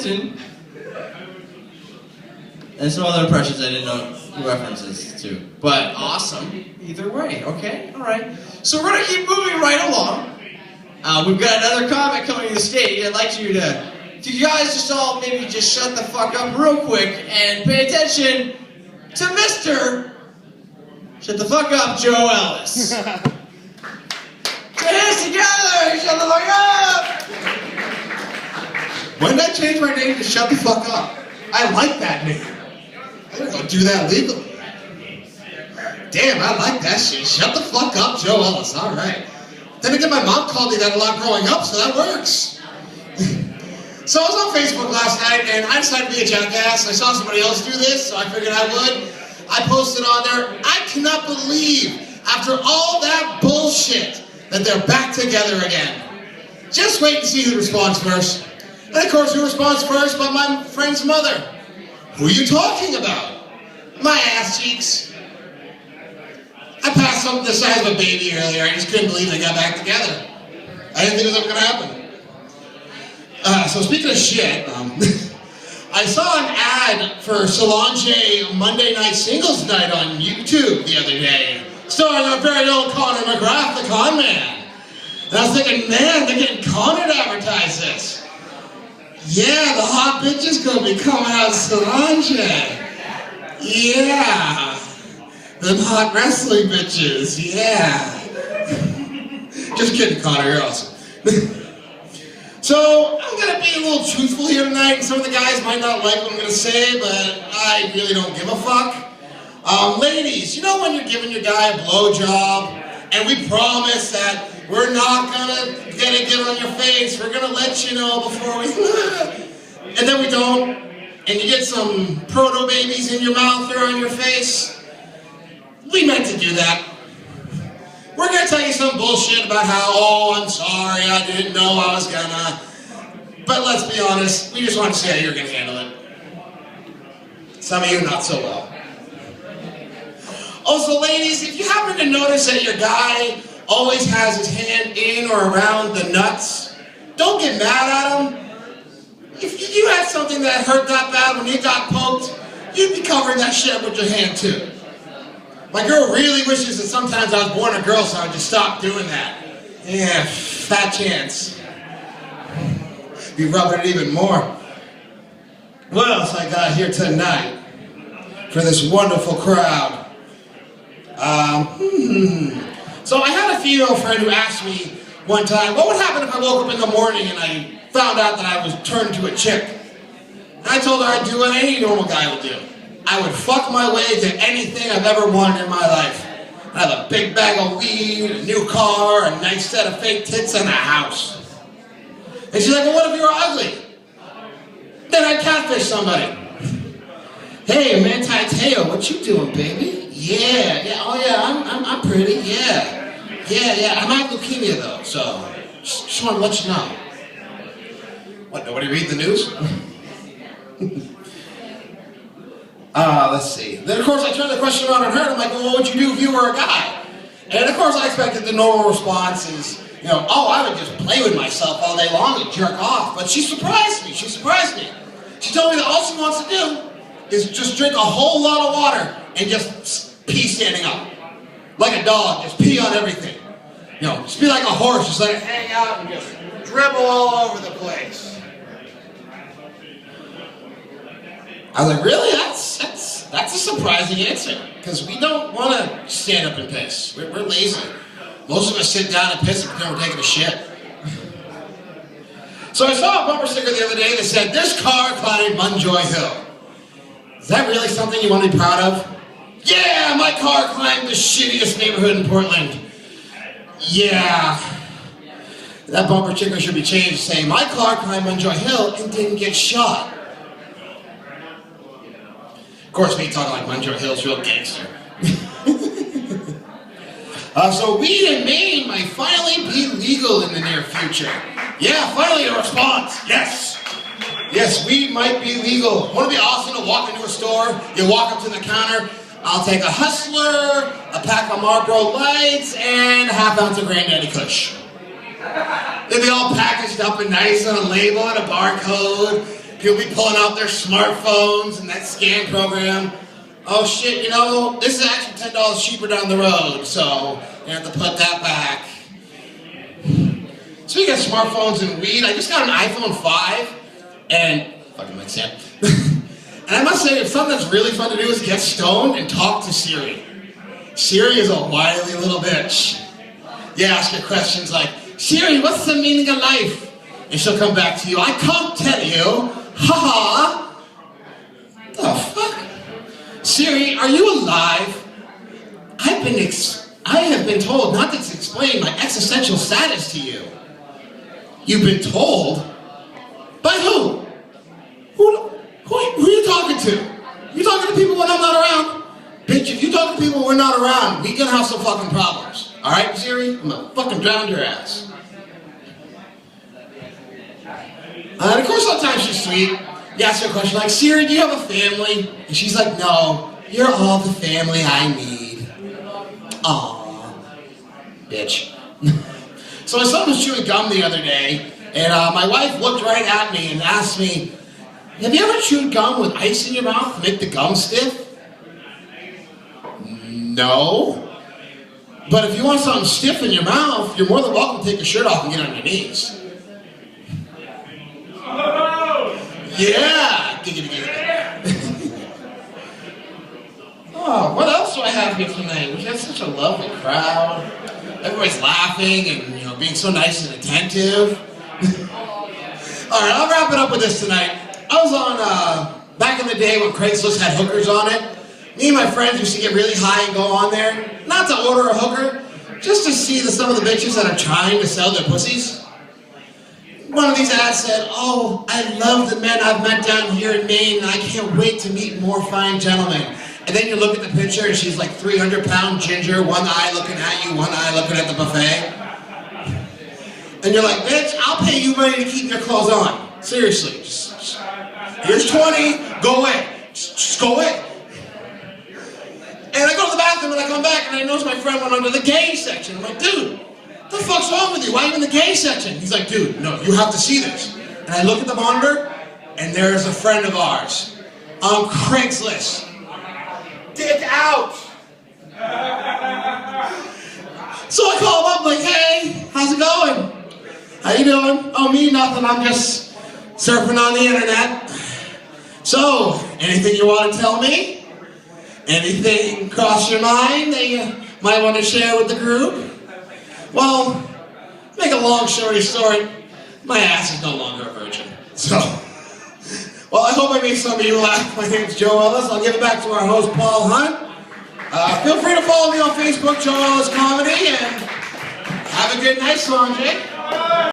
attention. And some other impressions I didn't know references to. But awesome. Either way, okay? Alright. So we're gonna keep moving right along. We've got another comic coming to the stage. I'd like you guys just all maybe just shut the fuck up real quick and pay attention to Mr. Shut the fuck up, Joe Ellis. Put your hands together, shut the fuck up! When did I change my name to Shut the Fuck Up? I like that name. I don't want to do that legally. Damn, I like that shit. Shut the fuck up, Joe Ellis. All right. Then again, my mom called me that a lot growing up, so that works. So I was on Facebook last night, and I decided to be a jackass. I saw somebody else do this, so I figured I would. I posted on there, I cannot believe, after all that bullshit, that they're back together again. Just wait and see who responds first. And of course, who responds first but my friend's mother? Who are you talking about? My ass cheeks. I passed something the size of a baby earlier. I just couldn't believe they got back together. I didn't think it was ever going to happen. So speaking of shit, I saw an ad for Solange Monday Night Singles Night on YouTube the other day, starring our very own Connor McGrath, the con man. And I was thinking, man, they're getting Connor to advertise this. Yeah, the hot bitch is gonna be coming out of Solange. Yeah. Them hot wrestling bitches, yeah. Just kidding, Connor, you're awesome. So, I'm gonna be a little truthful here tonight, and some of the guys might not like what I'm gonna say, but I really don't give a fuck. Ladies, you know when you're giving your guy a blowjob, and we promise that we're not gonna get it on your face, we're gonna let you know before we, and then we don't, and you get some proto-babies in your mouth or on your face? We meant to do that. We're gonna tell you some bullshit about how, oh, I'm sorry, I didn't know I was gonna. But let's be honest, we just want to see how you're gonna handle it. Some of you not so well. Also, ladies, if you happen to notice that your guy always has his hand in or around the nuts, don't get mad at him. If you had something that hurt that bad when you got poked, you'd be covering that shit with your hand too. My girl really wishes that sometimes I was born a girl so I would just stop doing that. Yeah, fat chance. Be rubbing it even more. What else I got here tonight for this wonderful crowd? So I had a female friend who asked me one time, what would happen if I woke up in the morning and I found out that I was turned to a chick? And I told her I'd do what any normal guy would do. I would fuck my way to anything I've ever wanted in my life. I'd have a big bag of weed, a new car, a nice set of fake tits, and a house. And she's like, well, what if you were ugly? Then I'd catfish somebody. Hey, man, Titeo, what you doing, baby? Yeah, oh yeah, I'm pretty, yeah. I might have leukemia though, so just want to let you know. What, nobody read the news? Let's see. Then of course I turned the question around on her and I'm like, well, what would you do if you were a guy? And of course I expected the normal response is, you know, oh, I would just play with myself all day long and jerk off. But she surprised me. She told me that all she wants to do is just drink a whole lot of water and just pee standing up. Like a dog, just pee on everything. You know, just be like a horse, just let it hang out and just dribble all over the place. I was like, really? That's a surprising answer. Because we don't want to stand up and piss. We're lazy. Most of us sit down and piss and pretend we're taking a shit. So I saw a bumper sticker the other day that said, this car climbed Munjoy Hill. Is that really something you want to be proud of? Yeah, my car climbed the shittiest neighborhood in Portland. Yeah. That bumper sticker should be changed saying, my car climbed Munjoy Hill and didn't get shot. Of course, me talking like Munjoy Hill's real gangster. So weed in Maine might finally be legal in the near future. Yeah, finally a response. Yes. Yes, weed might be legal. Wouldn't it be awesome to walk into a store, you walk up to the counter, I'll take a Hustler, a pack of Marlboro Lights, and a half ounce of Granddaddy Kush. They'd be all packaged up and nice on a label and a barcode. He'll be pulling out their smartphones and that scan program. Oh shit, you know, this is actually $10 cheaper down the road, so you have to put that back. Speaking of smartphones and weed, I just got an iPhone 5, and fucking my Sam. And I must say, if something that's really fun to do is get stoned and talk to Siri. Siri is a wily little bitch. You ask her questions like, Siri, what's the meaning of life? And she'll come back to you, I can't tell you. Ha ha. The fuck? Siri, are you alive? I have been told not to explain my existential status to you. You've been told? By who? Who are you talking to? You talking to people when I'm not around? Bitch, if you talk to people when we're not around, we gonna have some fucking problems. Alright, Siri? I'm gonna fucking drown your ass. And of course, sometimes she's sweet. You ask her a question like, Siri, do you have a family? And she's like, no, you're all the family I need. Aww. Bitch. So my son was chewing gum the other day, and my wife looked right at me and asked me, have you ever chewed gum with ice in your mouth to make the gum stiff? No. But if you want something stiff in your mouth, you're more than welcome to take your shirt off and get on your knees. Yeah! Oh, what else do I have here tonight? We have such a lovely crowd. Everybody's laughing and, you know, being so nice and attentive. Alright, I'll wrap it up with this tonight. I was on, back in the day when Craigslist had hookers on it. Me and my friends used to get really high and go on there. Not to order a hooker, just to see some of the bitches that are trying to sell their pussies. One of these ads said, oh, I love the men I've met down here in Maine, and I can't wait to meet more fine gentlemen. And then you look at the picture, and she's like 300-pound ginger, one eye looking at you, one eye looking at the buffet. And you're like, bitch, I'll pay you money to keep your clothes on. Seriously. Just, here's 20, go away. Just go away. And I go to the bathroom, and I come back, and I notice my friend went onto the gay section. I'm like, dude, what the fuck's wrong with you? Why are you in the gay section? He's like, dude, no, you have to see this. And I look at the monitor, and there's a friend of ours on Craigslist. Dick out! So I call him up, like, hey, how's it going? How you doing? Oh, me, nothing, I'm just surfing on the internet. So, anything you want to tell me? Anything cross your mind that you might want to share with the group? Well, make a long story short, my ass is no longer a virgin. So, well, I hope I made some of you laugh. My name's Joe Ellis. I'll give it back to our host, Paul Hunt. Feel free to follow me on Facebook, Joe Ellis Comedy, and have a good night, Sanjay.